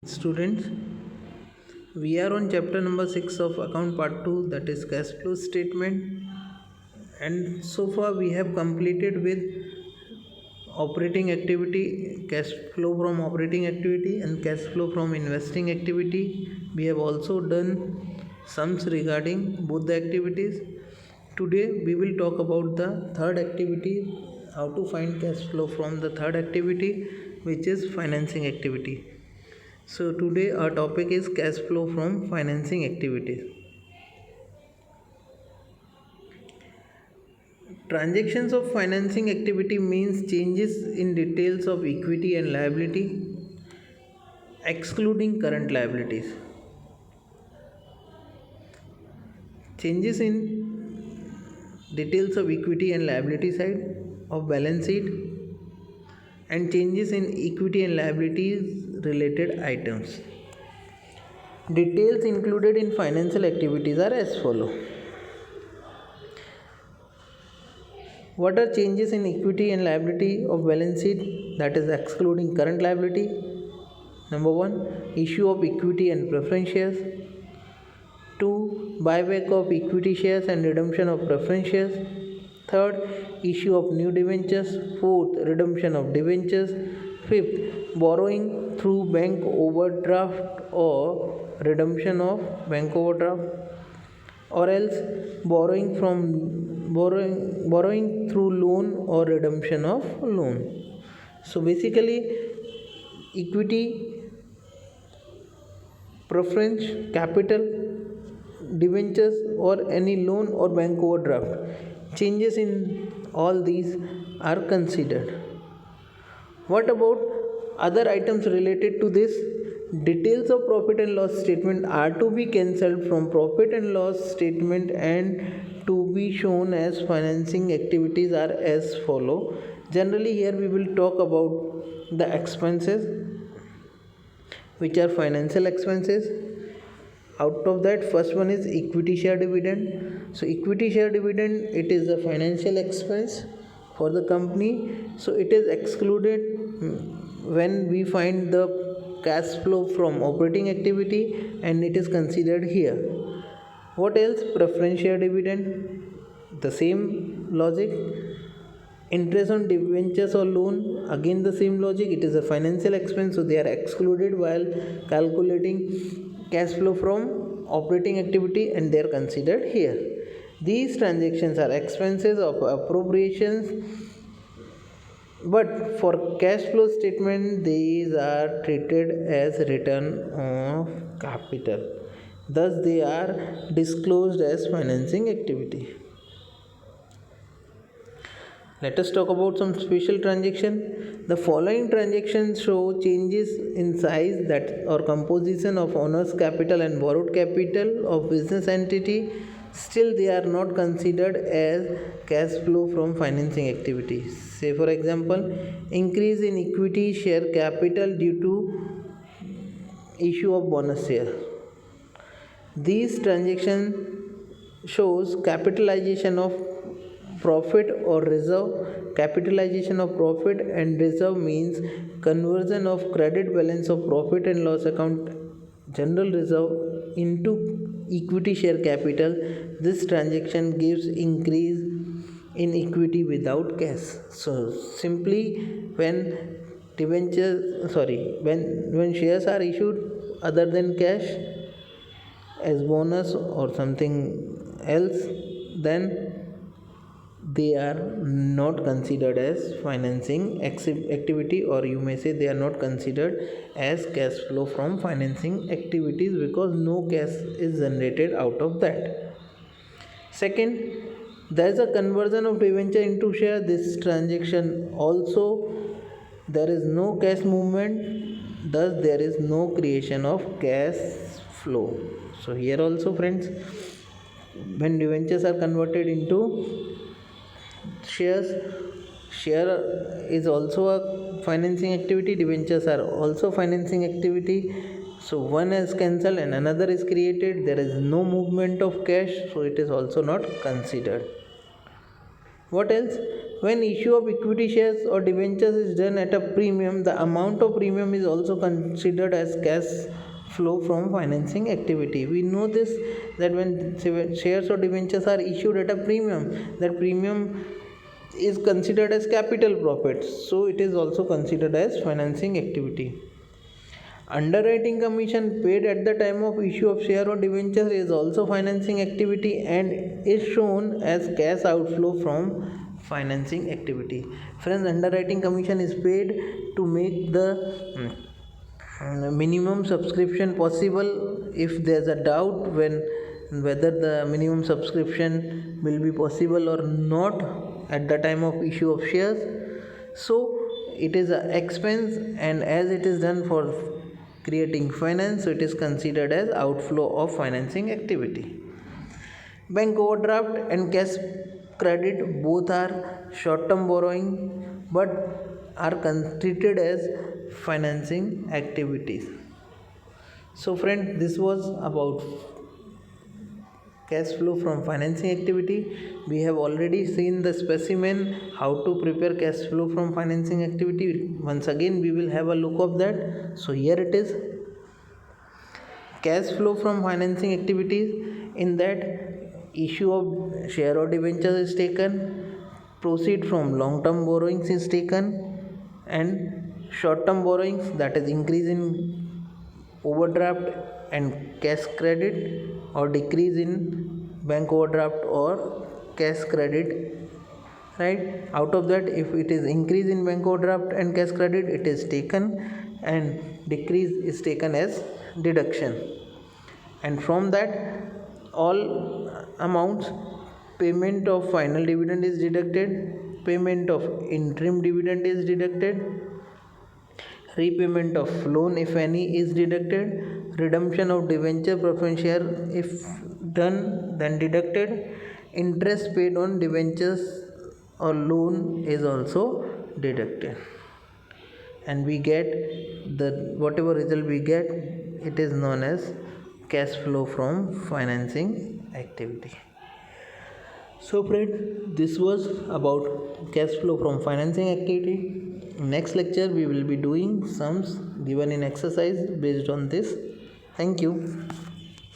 Students, we are on chapter number 6 of account part 2, that is cash flow statement, and so far we have completed with operating activity, cash flow from operating activity and cash flow from investing activity. We have also done sums regarding both the activities. Today we will talk about the third activity, how to find cash flow from the third activity, which is financing activity. So today our topic is cash flow from financing activities. Transactions of financing activity means changes in details of equity and liability, excluding current liabilities. Changes in details of equity and liability side of balance sheet and changes in equity and liabilities related items. Details included in financial activities are as follow. What are changes in equity and liability of balance sheet, that is excluding current liability? Number 1, issue of equity and preference shares. 2, buyback of equity shares and redemption of preference shares. 3rd, issue of new debentures. 4th, redemption of debentures. 5th, borrowing through bank overdraft or redemption of bank overdraft, or else borrowing through loan or redemption of loan. So basically, equity, preference, capital, debentures, or any loan or bank overdraft, changes in all these are considered. What about other items related to this? Details of profit and loss statement are to be cancelled from profit and loss statement and to be shown as financing activities are as follow. Generally here we will talk about the expenses which are financial expenses. Out of that, first one is equity share dividend. So equity share dividend, it is a financial expense for the company, so it is excluded when we find the cash flow from operating activity and it is considered here. What else? Preference share dividend, the same logic. Interest on debentures or loan, again the same logic, it is a financial expense, so they are excluded while calculating cash flow from operating activity and they are considered here. These transactions are expenses of appropriations, but for cash flow statement these are treated as return of capital, thus they are disclosed as financing activity. Let us talk about some special transaction. The following transactions show changes in size that or composition of owner's capital and borrowed capital of business entity. Still, they are not considered as cash flow from financing activities. Say for example, increase in equity share capital due to issue of bonus share. These transactions shows capitalization of profit or reserve. Capitalization of profit and reserve means conversion of credit balance of profit and loss account general reserve into equity share capital. This transaction gives increase in equity without cash. So simply when when shares are issued other than cash as bonus or something else, then they are not considered as financing activity, or you may say they are not considered as cash flow from financing activities because no cash is generated out of that. Second, there is a conversion of debenture into share. This transaction also there is no cash movement, thus there is no creation of cash flow. So here also friends, when debentures are converted into share is also a financing activity, debentures are also financing activity, so one is cancelled and another is created, there is no movement of cash, so it is also not considered. What else? when issue of equity shares or debentures is done at a premium, the amount of premium is also considered as cash flow from financing activity. We know this, that when shares or debentures are issued at a premium, that premium is considered as capital profit, so it is also considered as financing activity. Underwriting commission paid at the time of issue of share or debenture is also financing activity and is shown as cash outflow from financing activity. Friends, underwriting commission is paid to make the minimum subscription possible. If there is a doubt whether the minimum subscription will be possible or not at the time of issue of shares, so it is an expense, and as it is done for creating finance, so it is considered as outflow of financing activity. Bank overdraft and cash credit both are short term borrowing but are treated as financing activities. So friend, this was about cash flow from financing activity. We have already seen the specimen how to prepare cash flow from financing activity. Once again we will have a look of that. So here it is, cash flow from financing activities. In that, issue of share or debentures is taken, proceed from long term borrowings is taken, and short term borrowings, that is increase in overdraft and cash credit, or decrease in bank overdraft or cash credit, right? Out of that, if it is increase in bank overdraft and cash credit, it is taken, and decrease is taken as deduction. And from that, all amounts, payment of final dividend is deducted, payment of interim dividend is deducted, repayment of loan if any is deducted, redemption of debenture preference share if done then deducted, interest paid on debentures or loan is also deducted, and we get the whatever result we get, it is known as cash flow from financing activity. So friend, this was about cash flow from financing activity. Next lecture we will be doing sums given in exercise based on this. Thank you.